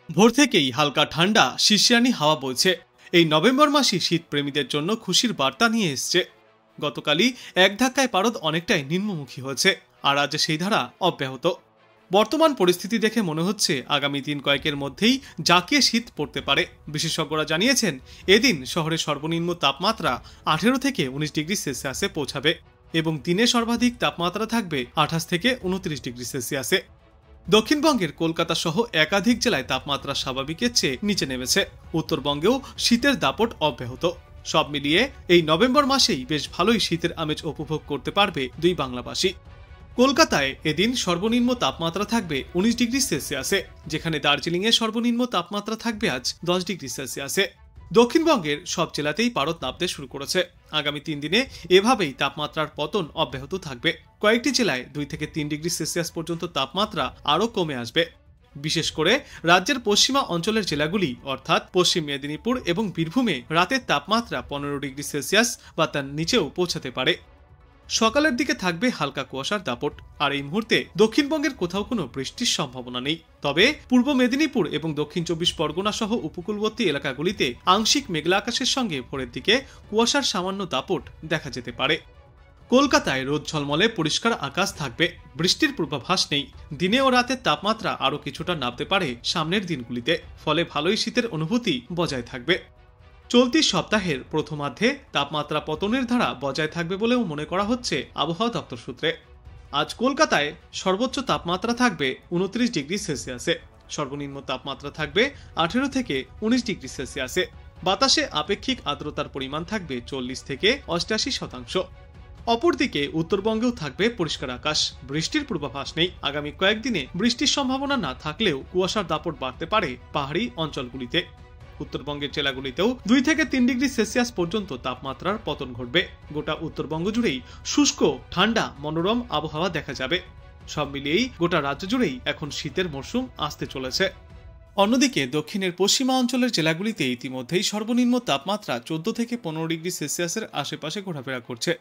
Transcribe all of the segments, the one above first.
ভোর থেকেই হালকা ঠান্ডা শিরশিরানি হাওয়া বইছে। এই নভেম্বর মাসই শীত প্রেমীদের জন্য খুশির বার্তা নিয়ে এসছে। গতকালই এক ধাক্কায় পারদ অনেকটাই নিম্নমুখী হয়েছে, আর আজ সেই ধারা অব্যাহত। বর্তমান পরিস্থিতি দেখে মনে হচ্ছে আগামী দিন কয়েকের মধ্যেই জাঁকিয়ে শীত পড়তে পারে। বিশেষজ্ঞরা জানিয়েছেন, এদিন শহরের সর্বনিম্ন তাপমাত্রা 18 থেকে 19 ডিগ্রি সেলসিয়াসে পৌঁছাবে এবং দিনে সর্বাধিক তাপমাত্রা থাকবে 28 থেকে 29 ডিগ্রি সেলসিয়াসে। দক্ষিণবঙ্গের কলকাতা সহ একাধিক জেলায় তাপমাত্রা স্বাভাবিকের চেয়ে নিচে নেমেছে। উত্তরবঙ্গেও শীতের দাপট অব্যাহত। সব মিলিয়ে এই নভেম্বর মাসেই বেশ ভালোই শীতের আমেজ উপভোগ করতে পারবে দুই বাংলাবাসী। কলকাতায় এদিন সর্বনিম্ন তাপমাত্রা থাকবে 19 ডিগ্রি সেলসিয়াসে, যেখানে দার্জিলিংয়ে সর্বনিম্ন তাপমাত্রা থাকবে আজ 10 ডিগ্রি সেলসিয়াসে। দক্ষিণবঙ্গের সব জেলাতেই পারদ নামতে শুরু করেছে। আগামী 3 দিনে এভাবেই তাপমাত্রার পতন অব্যাহত থাকবে। কয়েকটি জেলায় 2 থেকে 3 ডিগ্রি সেলসিয়াস পর্যন্ত তাপমাত্রা আরও কমে আসবে। বিশেষ করে রাজ্যের পশ্চিমা অঞ্চলের জেলাগুলি অর্থাৎ পশ্চিম মেদিনীপুর এবং বীরভূমে রাতের তাপমাত্রা 15 ডিগ্রি সেলসিয়াস বা তার নিচেও পৌঁছাতে পারে। সকালের দিকে থাকবে হালকা কুয়াশার দাপট, আর এই মুহূর্তে দক্ষিণবঙ্গের কোথাও কোনো বৃষ্টির সম্ভাবনা নেই। তবে পূর্ব মেদিনীপুর এবং দক্ষিণ 24 পরগনা সহ উপকূলবর্তী এলাকাগুলিতে আংশিক মেঘলা আকাশের সঙ্গে ভোরের দিকে কুয়াশার সামান্য দাপট দেখা যেতে পারে। কলকাতায় রোদ ঝলমলে পরিষ্কার আকাশ থাকবে, বৃষ্টির পূর্বাভাস নেই। দিনে ও রাতের তাপমাত্রা আরও কিছুটা নামতে পারে সামনের দিনগুলিতে, ফলে ভালোই শীতের অনুভূতি বজায় থাকবে। চলতি সপ্তাহের প্রথমার্ধে তাপমাত্রা পতনের ধারা বজায় থাকবে বলেও মনে করা হচ্ছে আবহাওয়া দপ্তর সূত্রে। আজ কলকাতায় সর্বোচ্চ তাপমাত্রা থাকবে 29 ডিগ্রি সেলসিয়াসে, সর্বনিম্ন তাপমাত্রা থাকবে 18 থেকে 19 ডিগ্রি সেলসিয়াসে। বাতাসে আপেক্ষিক আর্দ্রতার পরিমাণ থাকবে 40 থেকে 88%। অপরদিকে উত্তরবঙ্গেও থাকবে পরিষ্কার আকাশ, বৃষ্টির পূর্বাভাস নেই। আগামী কয়েকদিনে বৃষ্টির সম্ভাবনা না থাকলেও কুয়াশার দাপট বাড়তে পারে পাহাড়ি অঞ্চলগুলিতে। উত্তরবঙ্গের জেলাগুলিতেও 2 থেকে 3 ডিগ্রি সেলসিয়াস পর্যন্ত তাপমাত্রার পতন ঘটবে। গোটা উত্তরবঙ্গ জুড়েই শুষ্ক ঠান্ডা মনোরম আবহাওয়া দেখা যাবে। সব মিলিয়েই গোটা রাজ্য জুড়েই এখন শীতের মরশুম আসতে চলেছে। অন্যদিকে দক্ষিণের পশ্চিমা অঞ্চলের জেলাগুলিতে ইতিমধ্যেই সর্বনিম্ন তাপমাত্রা 14 থেকে 15 ডিগ্রি সেলসিয়াসের আশেপাশে ঘোরাফেরা করছে।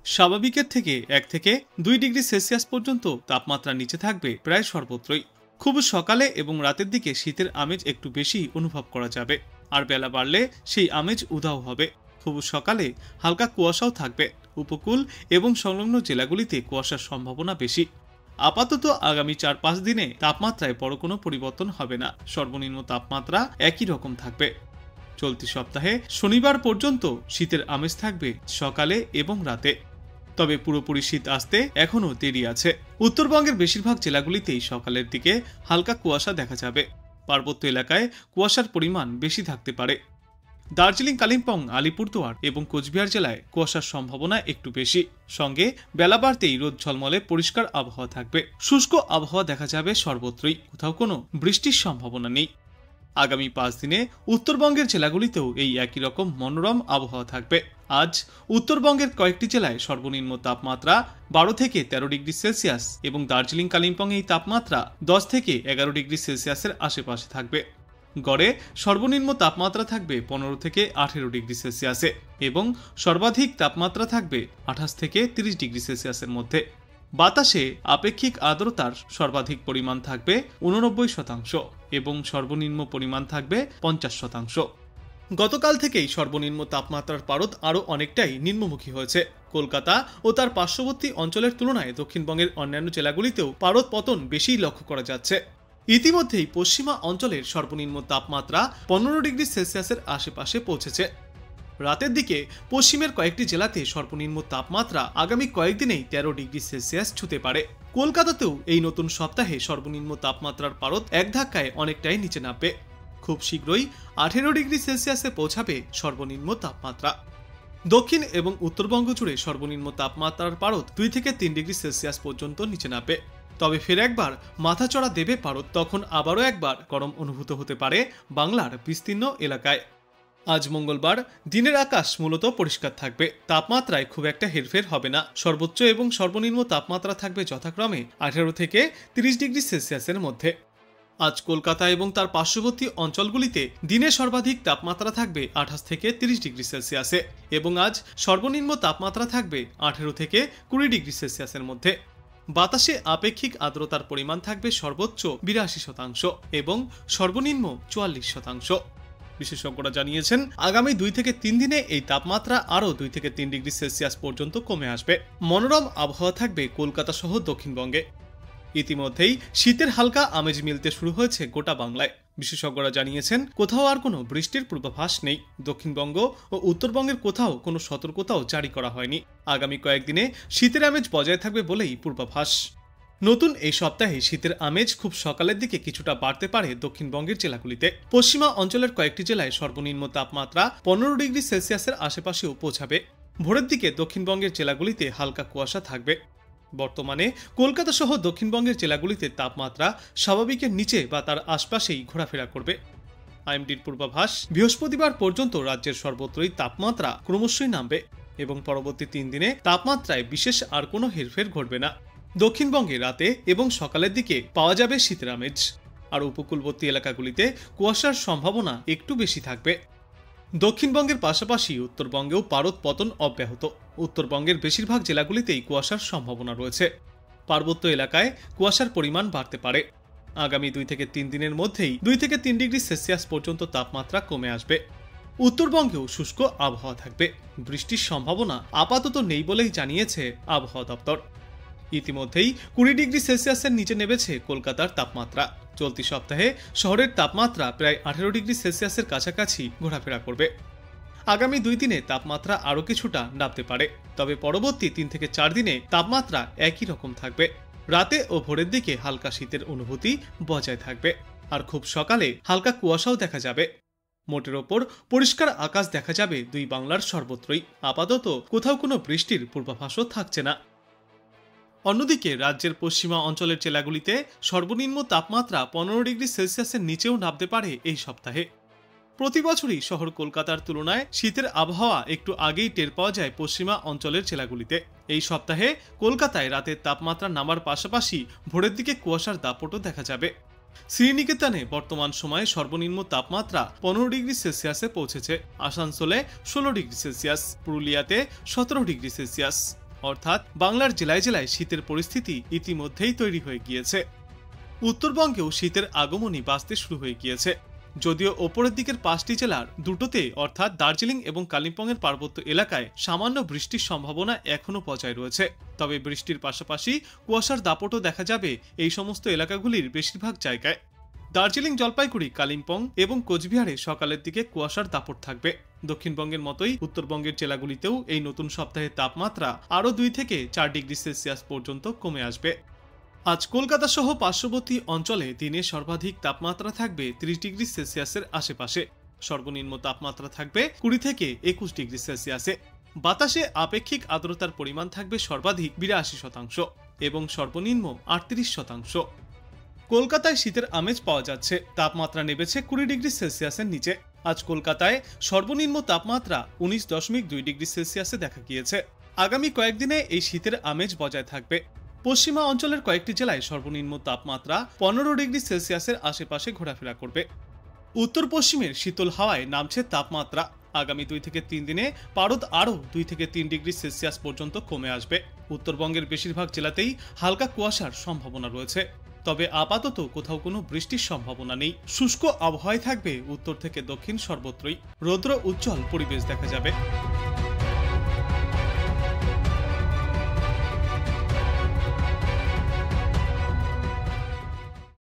স্বাভাবিকের থেকে 1 থেকে 2 ডিগ্রি সেলসিয়াস পর্যন্ত তাপমাত্রা নিচে থাকবে প্রায় সর্বত্রই। খুব সকালে এবং রাতের দিকে শীতের আমেজ একটু বেশি অনুভব করা যাবে, আর বেলা বাড়লে সেই আমেজ উধাও হবে। খুব সকালে হালকা কুয়াশাও থাকবে। উপকূল এবং সংলগ্ন জেলাগুলিতে কুয়াশার সম্ভাবনা বেশি। আপাতত আগামী 4-5 দিনে তাপমাত্রায় বড় কোনো পরিবর্তন হবে না, সর্বনিম্ন তাপমাত্রা একই রকম থাকবে। চলতি সপ্তাহে শনিবার পর্যন্ত শীতের আমেজ থাকবে সকালে এবং রাতে, তবে পুরোপুরি শীত আসতে এখনও দেরি আছে। উত্তরবঙ্গের বেশিরভাগ জেলাগুলিতেই সকালের দিকে হালকা কুয়াশা দেখা যাবে। পার্বত্য এলাকায় কুয়াশার পরিমাণ বেশি থাকতে পারে। দার্জিলিং, কালিম্পং, আলিপুরদুয়ার এবং কোচবিহার জেলায় কুয়াশার সম্ভাবনা একটু বেশি। সঙ্গে বেলা বাড়তেই রোদ ঝলমলে পরিষ্কার আবহাওয়া থাকবে। শুষ্ক আবহাওয়া দেখা যাবে সর্বত্রই, কোথাও কোনো বৃষ্টির সম্ভাবনা নেই। আগামী 5 দিনে উত্তরবঙ্গের জেলাগুলিতেও এই একই রকম মনোরম আবহাওয়া থাকবে। আজ উত্তরবঙ্গের কয়েকটি জেলায় সর্বনিম্ন তাপমাত্রা 12 থেকে 13 ডিগ্রি সেলসিয়াস এবং দার্জিলিং, কালিম্পং এই তাপমাত্রা 10 থেকে 11 ডিগ্রি সেলসিয়াসের আশেপাশে থাকবে। গড়ে সর্বনিম্ন তাপমাত্রা থাকবে 15 থেকে 18 ডিগ্রি সেলসিয়াসে এবং সর্বাধিক তাপমাত্রা থাকবে 28 থেকে 30 ডিগ্রি সেলসিয়াসের মধ্যে। বাতাসে আপেক্ষিক আর্দ্রতার সর্বাধিক পরিমাণ থাকবে 89% এবং সর্বনিম্ন পরিমাণ থাকবে 50%। গতকাল থেকেই সর্বনিম্ন তাপমাত্রার পারদ আরও অনেকটাই নিম্নমুখী হয়েছে। কলকাতা ও তার পার্শ্ববর্তী অঞ্চলের তুলনায় দক্ষিণবঙ্গের অন্যান্য জেলাগুলিতেও পারদ পতন বেশি লক্ষ্য করা যাচ্ছে। ইতিমধ্যেই পশ্চিমা অঞ্চলের সর্বনিম্ন তাপমাত্রা 15 ডিগ্রি সেলসিয়াসের আশেপাশে পৌঁছেছে। রাতের দিকে পশ্চিমের কয়েকটি জেলাতে সর্বনিম্ন তাপমাত্রা আগামী কয়েকদিনেই 13 ডিগ্রি সেলসিয়াস ছুঁতে পারে। কলকাতাতেও এই নতুন সপ্তাহে সর্বনিম্ন তাপমাত্রার পারদ এক ধাক্কায় অনেকটাই নিচে নামবে। খুব শীঘ্রই 18 ডিগ্রি সেলসিয়াসে পৌঁছাবে সর্বনিম্ন তাপমাত্রা। দক্ষিণ এবং উত্তরবঙ্গ জুড়ে সর্বনিম্ন তাপমাত্রার পারদ 2 থেকে 3 ডিগ্রি সেলসিয়াস পর্যন্ত নিচে নামবে। তবে ফের একবার মাথাচড়া দেবে পারদ, তখন আবারও একবার গরম অনুভূত হতে পারে বাংলার বিস্তীর্ণ এলাকায়। আজ মঙ্গলবার দিনের আকাশ মূলত পরিষ্কার থাকবে। তাপমাত্রায় খুব একটা হেরফের হবে না। সর্বোচ্চ এবং সর্বনিম্ন তাপমাত্রা থাকবে যথাক্রমে 18 থেকে 30 ডিগ্রি সেলসিয়াসের মধ্যে। আজ কলকাতা এবং তার পার্শ্ববর্তী অঞ্চলগুলিতে দিনে সর্বাধিক তাপমাত্রা থাকবে 28 থেকে 30 ডিগ্রি সেলসিয়াসে এবং আজ সর্বনিম্ন তাপমাত্রা থাকবে 18 থেকে 20 ডিগ্রি সেলসিয়াসের মধ্যে। বাতাসে আপেক্ষিক আর্দ্রতার পরিমাণ থাকবে সর্বোচ্চ 82% এবং সর্বনিম্ন 44%। বিশেষজ্ঞরা জানিয়েছেন আগামী 2 থেকে 3 দিনে এই তাপমাত্রা আরও 2 থেকে 3 ডিগ্রি সেলসিয়াস পর্যন্ত কমে আসবে। মনোরম আবহাওয়া থাকবে কলকাতা সহ দক্ষিণবঙ্গে। ইতিমধ্যেই শীতের হালকা আমেজ মিলতে শুরু হয়েছে গোটা বাংলায়। বিশেষজ্ঞরা জানিয়েছেন কোথাও আর কোনো বৃষ্টির পূর্বাভাস নেই। দক্ষিণবঙ্গ ও উত্তরবঙ্গের কোথাও কোনো সতর্কতাও জারি করা হয়নি। আগামী কয়েকদিনে শীতের আমেজ বজায় থাকবে বলেই পূর্বাভাস। নতুন এই সপ্তাহে শীতের আমেজ খুব সকালের দিকে কিছুটা বাড়তে পারে দক্ষিণবঙ্গের জেলাগুলিতে। পশ্চিমা অঞ্চলের কয়েকটি জেলায় সর্বনিম্ন তাপমাত্রা 15 ডিগ্রি সেলসিয়াসের আশেপাশেও পৌঁছাবে। ভোরের দিকে দক্ষিণবঙ্গের জেলাগুলিতে হালকা কুয়াশা থাকবে। বর্তমানে কলকাতা সহ দক্ষিণবঙ্গের জেলাগুলিতে তাপমাত্রা স্বাভাবিকের নিচে বা তার আশপাশেই ঘোরাফেরা করবে। আইএমডির পূর্বাভাস, বৃহস্পতিবার পর্যন্ত রাজ্যের সর্বত্রই তাপমাত্রা ক্রমশই নামবে এবং পরবর্তী 3 দিনে তাপমাত্রায় বিশেষ আর কোনো হেরফের ঘটবে না। দক্ষিণবঙ্গে রাতে এবং সকালের দিকে পাওয়া যাবে শীতের আমেজ, আর উপকূলবর্তী এলাকাগুলিতে কুয়াশার সম্ভাবনা একটু বেশি থাকবে। দক্ষিণবঙ্গের পাশাপাশি উত্তরবঙ্গেও পারদ পতন অব্যাহত। উত্তরবঙ্গের বেশিরভাগ জেলাগুলিতেই কুয়াশার সম্ভাবনা রয়েছে। পার্বত্য এলাকায় কুয়াশার পরিমাণ বাড়তে পারে। আগামী 2 থেকে 3 দিনের মধ্যেই 2 থেকে 3 ডিগ্রি সেলসিয়াস পর্যন্ত তাপমাত্রা কমে আসবে। উত্তরবঙ্গেও শুষ্ক আবহাওয়া থাকবে। বৃষ্টির সম্ভাবনা আপাতত নেই বলেই জানিয়েছে আবহাওয়া দপ্তর। ইতিমধ্যেই 20 ডিগ্রি সেলসিয়াসের নিচে নেমেছে কলকাতার তাপমাত্রা। চলতি সপ্তাহে শহরের তাপমাত্রা প্রায় 18 ডিগ্রি সেলসিয়াসের কাছাকাছি ঘোরাফেরা করবে। আগামী 2 দিনে তাপমাত্রা আরও কিছুটা নামতে পারে, তবে পরবর্তী 3 থেকে 4 দিনে তাপমাত্রা একই রকম থাকবে। রাতে ও ভোরের দিকে হালকা শীতের অনুভূতি বজায় থাকবে, আর খুব সকালে হালকা কুয়াশাও দেখা যাবে। মোটের ওপর পরিষ্কার আকাশ দেখা যাবে 2 বাংলার সর্বত্রই। আপাতত কোথাও কোনো বৃষ্টির পূর্বাভাসও থাকছে না। অন্যদিকে রাজ্যের পশ্চিমা অঞ্চলের জেলাগুলিতে সর্বনিম্ন তাপমাত্রা 15 ডিগ্রি সেলসিয়াসের নিচেও নামতে পারে এই সপ্তাহে। প্রতি বছরই শহর কলকাতার তুলনায় শীতের আবহাওয়া একটু আগেই টের পাওয়া যায় পশ্চিমা অঞ্চলের জেলাগুলিতে। এই সপ্তাহে কলকাতায় রাতের তাপমাত্রা নামার পাশাপাশি ভোরের দিকে কুয়াশার দাপটও দেখা যাবে। শ্রীনিকেতনে বর্তমান সময়ে সর্বনিম্ন তাপমাত্রা 15 ডিগ্রি সেলসিয়াসে পৌঁছেছে। আসানসোলে 16 ডিগ্রি সেলসিয়াস, পুরুলিয়াতে 17 ডিগ্রি সেলসিয়াস। অর্থাৎ বাংলার জেলায় জেলায় শীতের পরিস্থিতি ইতিমধ্যেই তৈরি হয়ে গিয়েছে। উত্তরবঙ্গেও শীতের আগমনী বাজতে শুরু হয়ে গিয়েছে। যদিও ওপরের দিকের 5টি জেলার দুটোতে অর্থাৎ দার্জিলিং এবং কালিম্পংয়ের পার্বত্য এলাকায় সামান্য বৃষ্টির সম্ভাবনা এখনও বজায় রয়েছে, তবে বৃষ্টির পাশাপাশি কুয়াশার দাপটও দেখা যাবে এই সমস্ত এলাকাগুলির বেশিরভাগ জায়গায়। দার্জিলিং, জলপাইগুড়ি, কালিম্পং এবং কোচবিহারে সকালের দিকে কুয়াশার দাপট থাকবে। দক্ষিণবঙ্গের মতোই উত্তরবঙ্গের জেলাগুলিতেও এই নতুন সপ্তাহে তাপমাত্রা আরও 2 থেকে 4 ডিগ্রি সেলসিয়াস পর্যন্ত কমে আসবে। আজ কলকাতা সহ পার্শ্ববর্তী অঞ্চলে দিনে সর্বাধিক তাপমাত্রা থাকবে 30 ডিগ্রি সেলসিয়াসের আশেপাশে। সর্বনিম্ন তাপমাত্রা থাকবে 20 থেকে 21 ডিগ্রি সেলসিয়াসে। বাতাসে আপেক্ষিক আর্দ্রতার পরিমাণ থাকবে সর্বাধিক 82% এবং সর্বনিম্ন 38%। কলকাতায় শীতের আমেজ পাওয়া যাচ্ছে। তাপমাত্রা নেমেছে 20 ডিগ্রি সেলসিয়াসের নিচে। আজ কলকাতায় সর্বনিম্ন তাপমাত্রা 19.2 ডিগ্রি সেলসিয়াসে দেখা গিয়েছে। আগামী কয়েকদিনে এই শীতের আমেজ বজায় থাকবে। পশ্চিমা অঞ্চলের কয়েকটি জেলায় সর্বনিম্ন তাপমাত্রা 15 ডিগ্রি সেলসিয়াসের আশেপাশে ঘোরাফেরা করবে। উত্তর পশ্চিমের শীতল হাওয়ায় নামছে তাপমাত্রা। আগামী 2 থেকে 3 দিনে পারদ আরও 2 থেকে 3 ডিগ্রি সেলসিয়াস পর্যন্ত কমে আসবে। উত্তরবঙ্গের বেশিরভাগ জেলাতেই হালকা কুয়াশার সম্ভাবনা রয়েছে, তবে আপাতত কোথাও কোনো বৃষ্টির সম্ভাবনা নেই। শুষ্ক আবহাওয়ায় থাকবে উত্তর থেকে দক্ষিণ সর্বত্রই। রৌদ্র উজ্জ্বল পরিবেশ দেখা যাবে।